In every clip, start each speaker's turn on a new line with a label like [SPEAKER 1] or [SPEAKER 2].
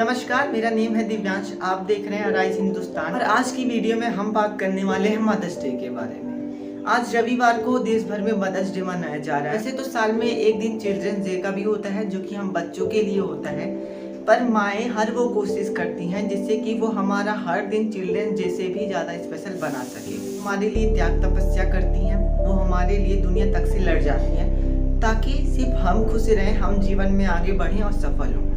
[SPEAKER 1] नमस्कार, मेरा नेम है दिव्यांश। आप देख रहे हैं अराइज हिंदुस्तान और आज की वीडियो में हम बात करने वाले हैं मदर्स डे के बारे में। आज रविवार को देश भर में मदर्स डे मनाया जा रहा है। वैसे तो साल में एक दिन चिल्ड्रंस डे का भी होता है जो कि हम बच्चों के लिए होता है, पर माएँ हर वो कोशिश करती हैं जिससे कि वो हमारा हर दिन चिल्ड्रंस डे से भी ज़्यादा स्पेशल बना सके। हमारे लिए त्याग तपस्या करती हैं, वो हमारे लिए दुनिया तक से लड़ जाती हैं ताकि सिर्फ हम खुश रहें, हम जीवन में आगे बढ़ें और सफल हों।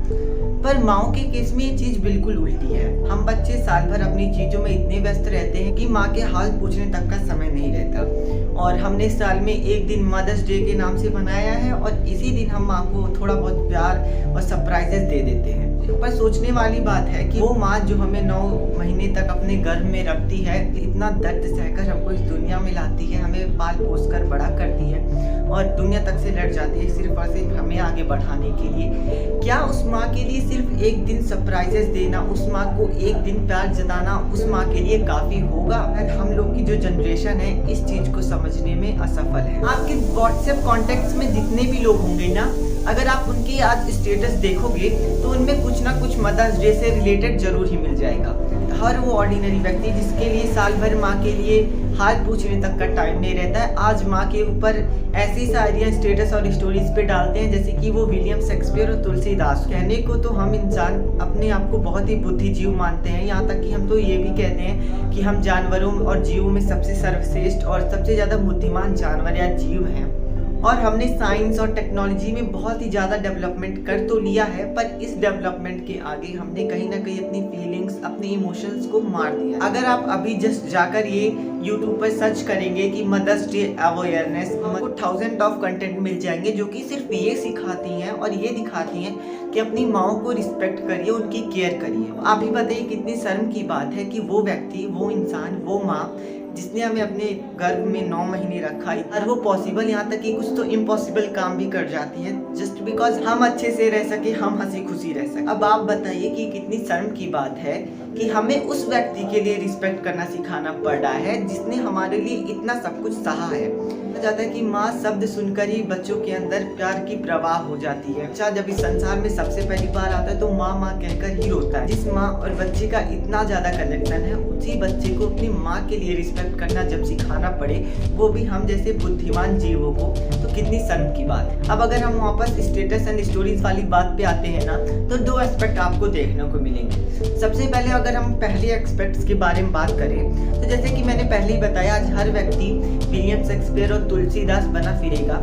[SPEAKER 1] पर माओ के केस में ये चीज बिल्कुल उल्टी है। हम बच्चे साल भर अपनी चीजों में इतने व्यस्त रहते हैं कि माँ के हाल पूछने तक का समय नहीं रहता। और हमने साल में एक दिन मदर्स डे के नाम से मनाया है और इसी दिन हम माँ को थोड़ा बहुत प्यार और सरप्राइजेस दे देते हैं। पर सोचने वाली बात है कि वो माँ जो हमें 9 महीने तक अपने गर्भ में रखती है, इतना दर्द सहकर हमको इस दुनिया में लाती है, हमें पाल पोस कर बड़ा करती है और दुनिया तक से लड़ जाती है सिर्फ और सिर्फ हमें आगे बढ़ाने के लिए। क्या उस माँ के लिए सिर्फ एक दिन सरप्राइजेस देना, उस माँ को एक दिन प्यार जताना उस माँ के लिए काफी होगा? हम लोग की जो जनरेशन है इस चीज को समझने में असफल है। आपके व्हाट्सएप कॉन्टेक्ट्स में जितने भी लोग होंगे ना, अगर आप उनके आज स्टेटस देखोगे तो उनमें कुछ ना कुछ मदर्स डे से रिलेटेड जरूर ही मिल जाएगा। हर वो ऑर्डिनरी व्यक्ति जिसके लिए साल भर माँ के लिए हाल पूछने तक का टाइम नहीं रहता है, आज माँ के ऊपर ऐसी शायरियाँ स्टेटस और स्टोरीज पे डालते हैं जैसे कि वो विलियम शेक्सपियर और तुलसीदास। कहने को तो हम इंसान अपने आप को बहुत ही बुद्धिजीव मानते हैं, यहाँ तक कि हम तो ये भी कहते हैं कि हम जानवरों और जीवों में सबसे सर्वश्रेष्ठ और सबसे ज़्यादा बुद्धिमान जानवर या जीव हैं। और हमने साइंस और टेक्नोलॉजी में बहुत ही ज़्यादा डेवलपमेंट कर तो लिया है, पर इस डेवलपमेंट के आगे हमने कहीं ना कहीं अपनी फीलिंग्स, अपने इमोशंस को मार दिया। अगर आप अभी जस्ट जाकर ये यूट्यूब पर सर्च करेंगे कि मदर्स डे अवेयरनेस, आपको 1000 ऑफ कंटेंट मिल जाएंगे जो कि सिर्फ ये सिखाती हैं और ये दिखाती हैं कि अपनी माओ को रिस्पेक्ट करिए, उनकी केयर करिए। आप ही बताइए कितनी शर्म की बात है कि वो व्यक्ति, वो इंसान, वो माँ जिसने हमें अपने गर्भ में 9 महीने रखा और वो पॉसिबल, यहाँ तक कि कुछ तो इम्पॉसिबल काम भी कर जाती है जस्ट बिकॉज हम अच्छे से रह सके, हम हंसी खुशी रह सके। अब आप बताइए कि कितनी शर्म की बात है कि हमें उस व्यक्ति के लिए रिस्पेक्ट करना सिखाना पड़ रहा है जिसने हमारे लिए इतना सब कुछ सहा है। कहा जाता है कि माँ शब्द सुनकर ही बच्चों के अंदर प्यार की प्रवाह हो जाती है। अच्छा, जब इस संसार में सबसे पहली बार आता है तो माँ माँ कहकर ही रोता है। जिस माँ और बच्चे का इतना ज्यादा कनेक्शन है, उसी बच्चे को अपनी माँ के लिए रिस्पेक्ट करना जब सिखाना पड़े, वो भी हम जैसे बुद्धिमान जीवों को, तो कितनी शर्म की बात है। अब अगर हम वापस स्टेटस एंड स्टोरीज वाली बात पे आते हैं ना, तो 2 एस्पेक्ट आपको देखने को मिलेंगे। सबसे पहले अगर हम पहले एस्पेक्ट्स के बारे में बात करें तो जैसे कि मैंने पहले ही बताया, आज हर व्यक्ति विलियम शेक्सपियर और तुलसीदास बना फिरेगा।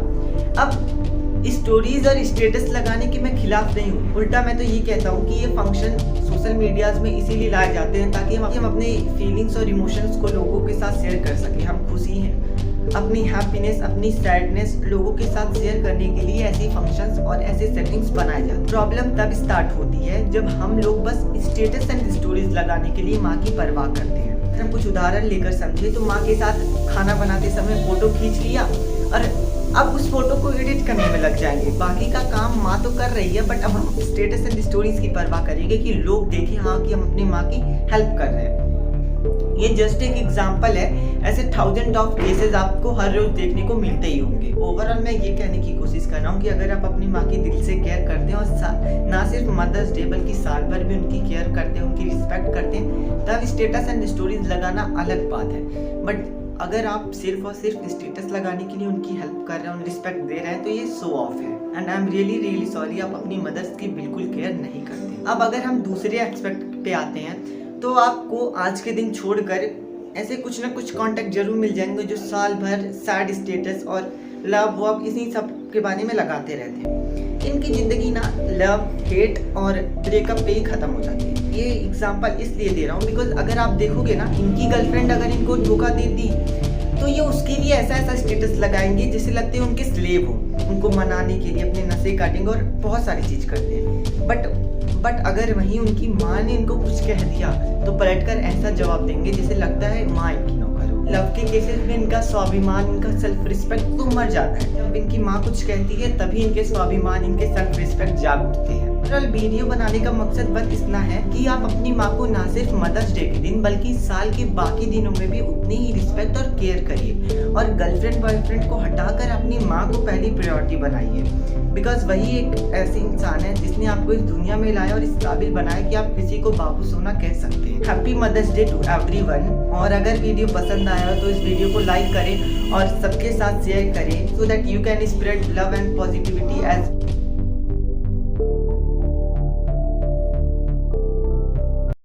[SPEAKER 1] अब स्टोरीज और स्टेटस लगाने के मैं खिलाफ नहीं हूँ, उल्टा मैं तो ये कहता हूँ कि ये फंक्शन सोशल मीडियाज में इसीलिए लाए जाते हैं ताकि हम अपने फीलिंग्स और इमोशंस को लोगों के साथ शेयर कर सकें। हम खुशी हैं, अपनी हैप्पीनेस, अपनी सैडनेस लोगों के साथ शेयर करने के लिए ऐसी फंक्शंस और ऐसे सेटिंग्स बनाए जाते हैं। प्रॉब्लम तब स्टार्ट होती है जब हम लोग बस स्टेटस एंड स्टोरीज लगाने के लिए माँ की परवाह करते हैं। अगर हम कुछ उदाहरण लेकर समझे तो माँ के साथ खाना बनाते समय फोटो खींच लिया और अब उस फोटो को एडिट करने में लग जाएंगे। बाकी का काम माँ तो कर रही है, बट अब हम स्टेटस एंड स्टोरीज की परवाह करेंगे कि लोग देखें हाँ कि हम अपनी माँ की हेल्प कर रहे हैं। ये जस्ट एक एग्जांपल है, ऐसे 1000 ऑफ केसेस आपको हर रोज देखने को मिलते ही होंगे। ओवरऑल मैं ये कहने की कोशिश कर रहा हूँ कि अगर आप अपनी माँ की दिल से केयर करते हैं और ना सिर्फ मदर्स डे बल्कि साल भर भी उनकी केयर करते हैं, उनकी रिस्पेक्ट करते हैं, तब स्टेटस एंड स्टोरीज लगाना अलग बात है। बट अगर आप सिर्फ और सिर्फ स्टेटस लगाने के लिए उनकी हेल्प कर रहे हैं, रिस्पेक्ट दे रहे हैं, तो ये शो ऑफ है। And I am really sorry, आप अपनी मदर्स की बिल्कुल केयर नहीं करते। अब अगर हम दूसरे एक्सपेक्ट पे आते हैं तो आपको आज के दिन छोड़कर ऐसे कुछ ना कुछ कॉन्टेक्ट जरूर मिल जाएंगे जो साल भर सैड स्टेटस और लव वव इसी सब के बारे में लगाते रहते हैं। इनकी जिंदगी ना लव, हेट और ब्रेकअप पे ही खत्म हो जाती है। ये एग्जांपल इसलिए दे रहा हूँ बिकॉज अगर आप देखोगे ना, इनकी गर्लफ्रेंड अगर इनको धोखा दे दी तो ये उसके लिए ऐसा ऐसा स्टेटस लगाएंगे जैसे लगते हैं उनके स्लेव हो, उनको मनाने के लिए अपने नशे काटेंगे और बहुत सारी चीज करते हैं। बट अगर वहीं उनकी माँ ने इनको कुछ कह दिया तो पलटकर ऐसा जवाब देंगे जैसे लगता है माँ इनकी नौकर हो। लव के केसेस में इनका स्वाभिमान, इनका सेल्फ रिस्पेक्ट तो मर जाता है। जब इनकी माँ कुछ कहती है तभी इनके स्वाभिमान, इनके सेल्फ रिस्पेक्ट जाग उठते हैं। आफ्टर ऑल वीडियो बनाने का मकसद बस इतना है कि आप अपनी माँ को ना सिर्फ मदर्स डे के दिन बल्कि साल के बाकी दिनों में भी उतनी ही रिस्पेक्ट और केयर करिए और गर्लफ्रेंड बॉयफ्रेंड को हटाकर अपनी माँ को पहली प्रायोरिटी बनाइए, बिकॉज वही एक ऐसी इंसान है जिसने आपको इस दुनिया में लाया और इस काबिल बनाया कि आप किसी को बाबू सोना कह सकते हैं। Happy mother's day to everyone. और अगर वीडियो पसंद आया हो तो इस वीडियो को लाइक करें और सबके साथ शेयर करें, so that you can spread love and positivity as